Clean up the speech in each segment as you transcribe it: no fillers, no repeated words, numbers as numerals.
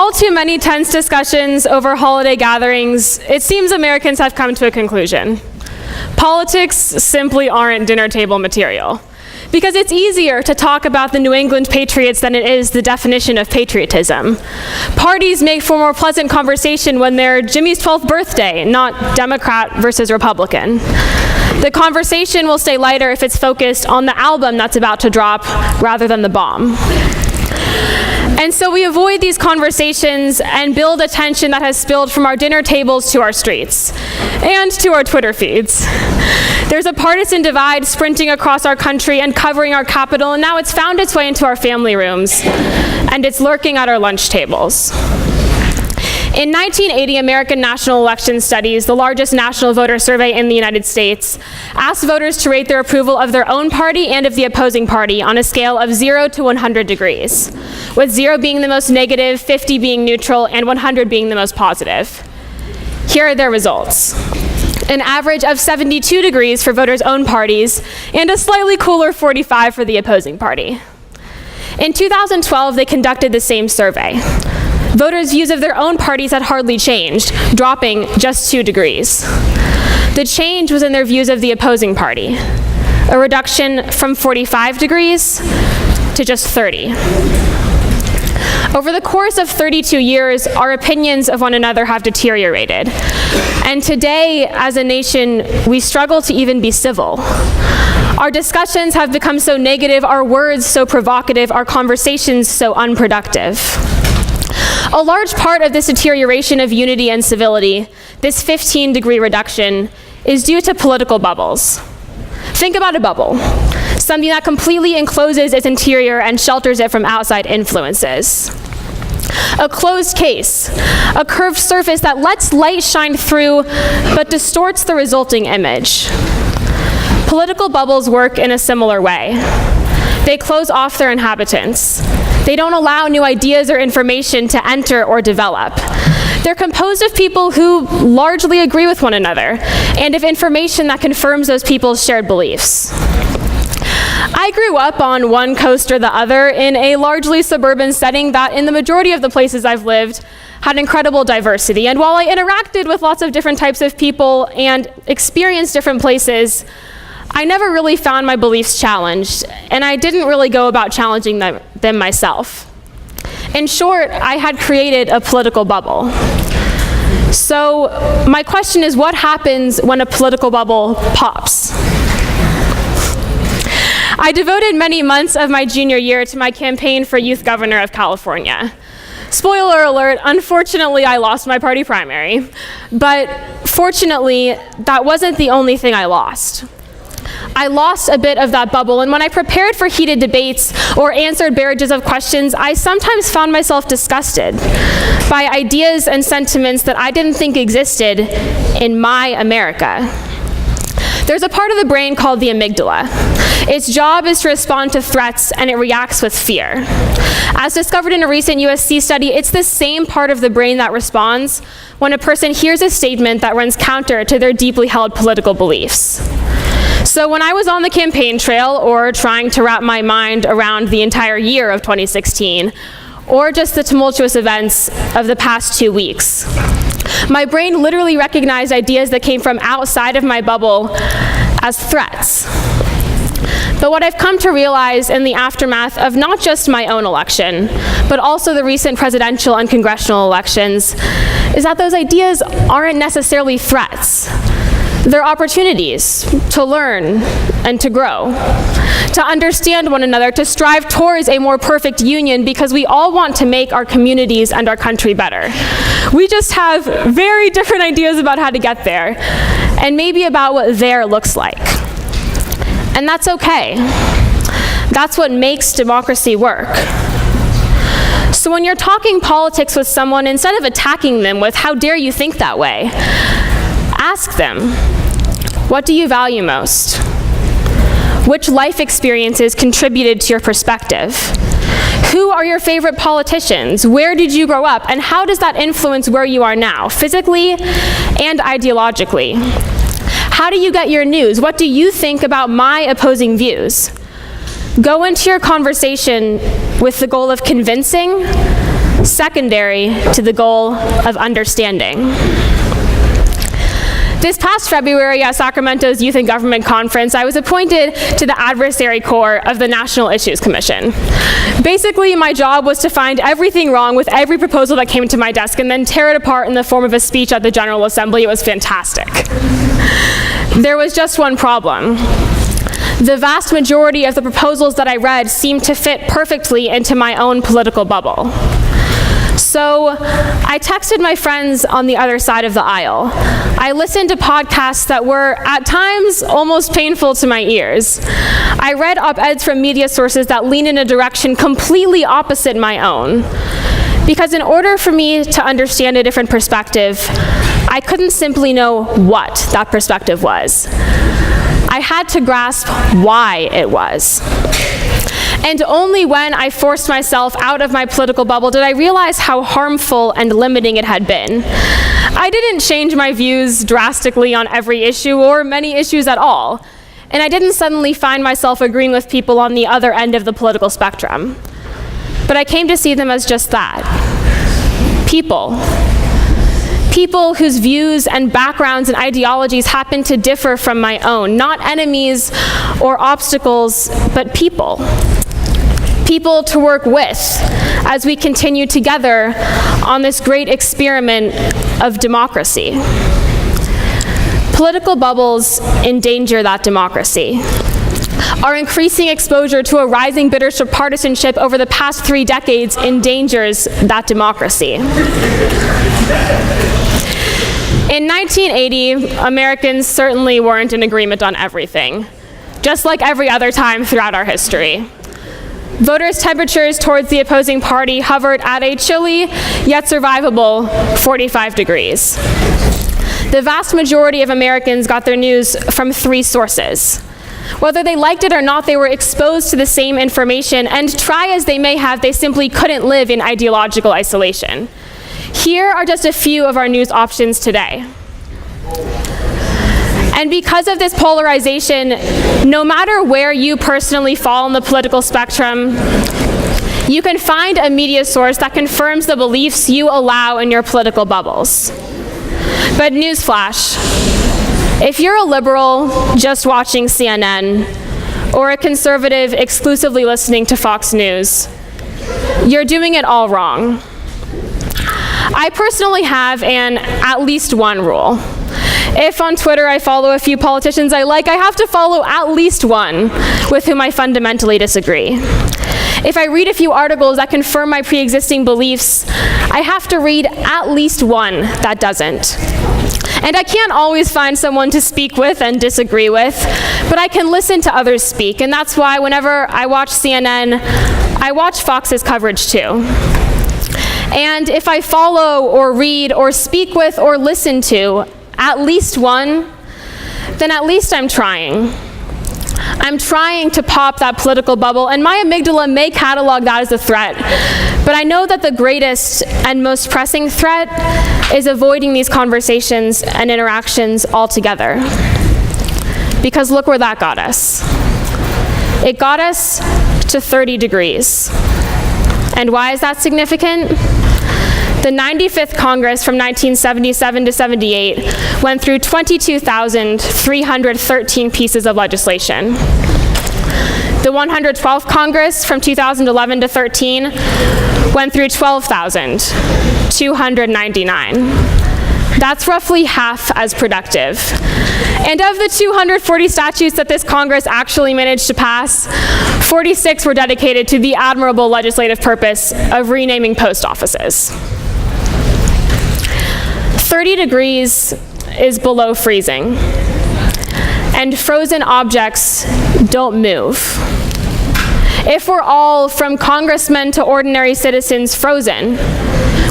all too many tense discussions over holiday gatherings, it seems Americans have come to a conclusion. Politics simply aren't dinner table material, because it's easier to talk about the New England Patriots than it is the definition of patriotism. Parties make for more pleasant conversation when they're Jimmy's 12th birthday, not Democrat versus Republican. The conversation will stay lighter if it's focused on the album that's about to drop rather than the bomb. And so we avoid these conversations and build a tension that has spilled from our dinner tables to our streets and to our Twitter feeds. There's a partisan divide sprinting across our country and covering our capital, and now it's found its way into our family rooms, and it's lurking at our lunch tables. In 1980, American National Election Studies, the largest national voter survey in the United States, asked voters to rate their approval of their own party and of the opposing party on a scale of 0 to 100 degrees, with 0 being the most negative, 50 being neutral, and 100 being the most positive. Here are their results. An average of 72 degrees for voters' own parties, and a slightly cooler 45 for the opposing party. In 2012, they conducted the same survey. Voters' views of their own parties had hardly changed, dropping just 2 degrees. The change was in their views of the opposing party, a reduction from 45 degrees to just 30. Over the course of 32 years, our opinions of one another have deteriorated. And today, as a nation, we struggle to even be civil. Our discussions have become so negative, our words so provocative, our conversations so unproductive. A large part of this deterioration of unity and civility, this 15-degree reduction, is due to political bubbles. Think about a bubble, something that completely encloses its interior and shelters it from outside influences. A closed case, a curved surface that lets light shine through but distorts the resulting image. Political bubbles work in a similar way. They close off their inhabitants. They don't allow new ideas or information to enter or develop. They're composed of people who largely agree with one another, and of information that confirms those people's shared beliefs. I grew up on one coast or the other in a largely suburban setting that, in the majority of the places I've lived, had incredible diversity. And while I interacted with lots of different types of people and experienced different places, I never really found my beliefs challenged, and I didn't really go about challenging them myself. In short, I had created a political bubble. So my question is, what happens when a political bubble pops? I devoted many months of my junior year to my campaign for youth governor of California. Spoiler alert, unfortunately I lost my party primary, but fortunately that wasn't the only thing I lost. I lost a bit of that bubble, and when I prepared for heated debates or answered barrages of questions, I sometimes found myself disgusted by ideas and sentiments that I didn't think existed in my America. There's a part of the brain called the amygdala. Its job is to respond to threats, and it reacts with fear. As discovered in a recent USC study, it's the same part of the brain that responds when a person hears a statement that runs counter to their deeply held political beliefs. So when I was on the campaign trail, or trying to wrap my mind around the entire year of 2016, or just the tumultuous events of the past 2 weeks, my brain literally recognized ideas that came from outside of my bubble as threats. But what I've come to realize in the aftermath of not just my own election, but also the recent presidential and congressional elections, is that those ideas aren't necessarily threats. They're opportunities to learn and to grow, to understand one another, to strive towards a more perfect union, because we all want to make our communities and our country better. We just have very different ideas about how to get there, and maybe about what there looks like. And that's okay. That's what makes democracy work. So when you're talking politics with someone, instead of attacking them with, "How dare you think that way?" ask them, what do you value most? Which life experiences contributed to your perspective? Who are your favorite politicians? Where did you grow up? And how does that influence where you are now, physically and ideologically? How do you get your news? What do you think about my opposing views? Go into your conversation with the goal of convincing secondary to the goal of understanding. This past February at Sacramento's Youth and Government Conference, I was appointed to the adversary corps of the National Issues Commission. Basically, my job was to find everything wrong with every proposal that came to my desk and then tear it apart in the form of a speech at the General Assembly. It was fantastic. There was just one problem. The vast majority of the proposals that I read seemed to fit perfectly into my own political bubble. So I texted my friends on the other side of the aisle. I listened to podcasts that were, at times, almost painful to my ears. I read op-eds from media sources that leaned in a direction completely opposite my own. Because in order for me to understand a different perspective, I couldn't simply know what that perspective was. I had to grasp why it was. And only when I forced myself out of my political bubble did I realize how harmful and limiting it had been. I didn't change my views drastically on every issue or many issues at all. And I didn't suddenly find myself agreeing with people on the other end of the political spectrum. But I came to see them as just that. People. People whose views and backgrounds and ideologies happen to differ from my own. Not enemies or obstacles, but people. People to work with as we continue together on this great experiment of democracy. Political bubbles endanger that democracy. Our increasing exposure to a rising bitter partisanship over the past 3 decades endangers that democracy. In 1980, Americans certainly weren't in agreement on everything, just like every other time throughout our history. Voters' temperatures towards the opposing party hovered at a chilly yet survivable 45 degrees. The vast majority of Americans got their news from 3 sources. Whether they liked it or not, they were exposed to the same information, and try as they may have, they simply couldn't live in ideological isolation. Here are just a few of our news options today. And because of this polarization, no matter where you personally fall on the political spectrum, you can find a media source that confirms the beliefs you allow in your political bubbles. But newsflash, if you're a liberal just watching CNN, or a conservative exclusively listening to Fox News, you're doing it all wrong. I personally have an at least one rule. If on Twitter I follow a few politicians I like, I have to follow at least one with whom I fundamentally disagree. If I read a few articles that confirm my pre-existing beliefs, I have to read at least one that doesn't. And I can't always find someone to speak with and disagree with, but I can listen to others speak, and that's why whenever I watch CNN, I watch Fox's coverage too. And if I follow or read or speak with or listen to at least one, then at least I'm trying. I'm trying to pop that political bubble, and my amygdala may catalog that as a threat, but I know that the greatest and most pressing threat is avoiding these conversations and interactions altogether. Because look where that got us. It got us to 30 degrees. And why is that significant? The 95th Congress from 1977 to 78 went through 22,313 pieces of legislation. The 112th Congress from 2011 to 13 went through 12,299. That's roughly half as productive. And of the 240 statutes that this Congress actually managed to pass, 46 were dedicated to the admirable legislative purpose of renaming post offices. 30 degrees is below freezing, and frozen objects don't move. If we're all, from congressmen to ordinary citizens, frozen,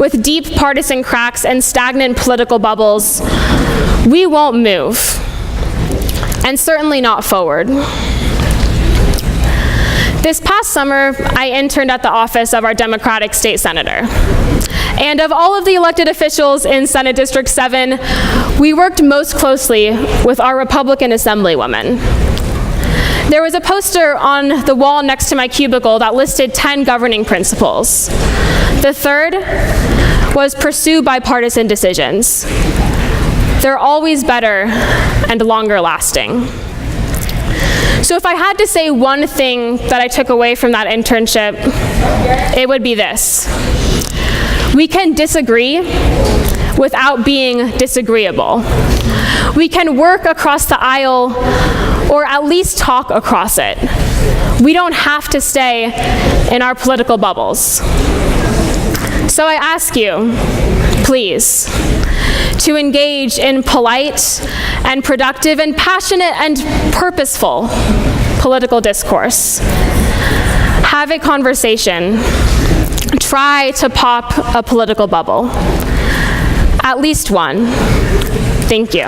with deep partisan cracks and stagnant political bubbles, we won't move, and certainly not forward. This past summer, I interned at the office of our Democratic state senator. And of all of the elected officials in Senate District 7, we worked most closely with our Republican Assemblywomen. There was a poster on the wall next to my cubicle that listed 10 governing principles. The third was pursue bipartisan decisions. They're always better and longer lasting. So if I had to say one thing that I took away from that internship, it would be this. We can disagree without being disagreeable. We can work across the aisle or at least talk across it. We don't have to stay in our political bubbles. So I ask you, please, to engage in polite and productive and passionate and purposeful political discourse. Have a conversation. Try to pop a political bubble. At least one. Thank you.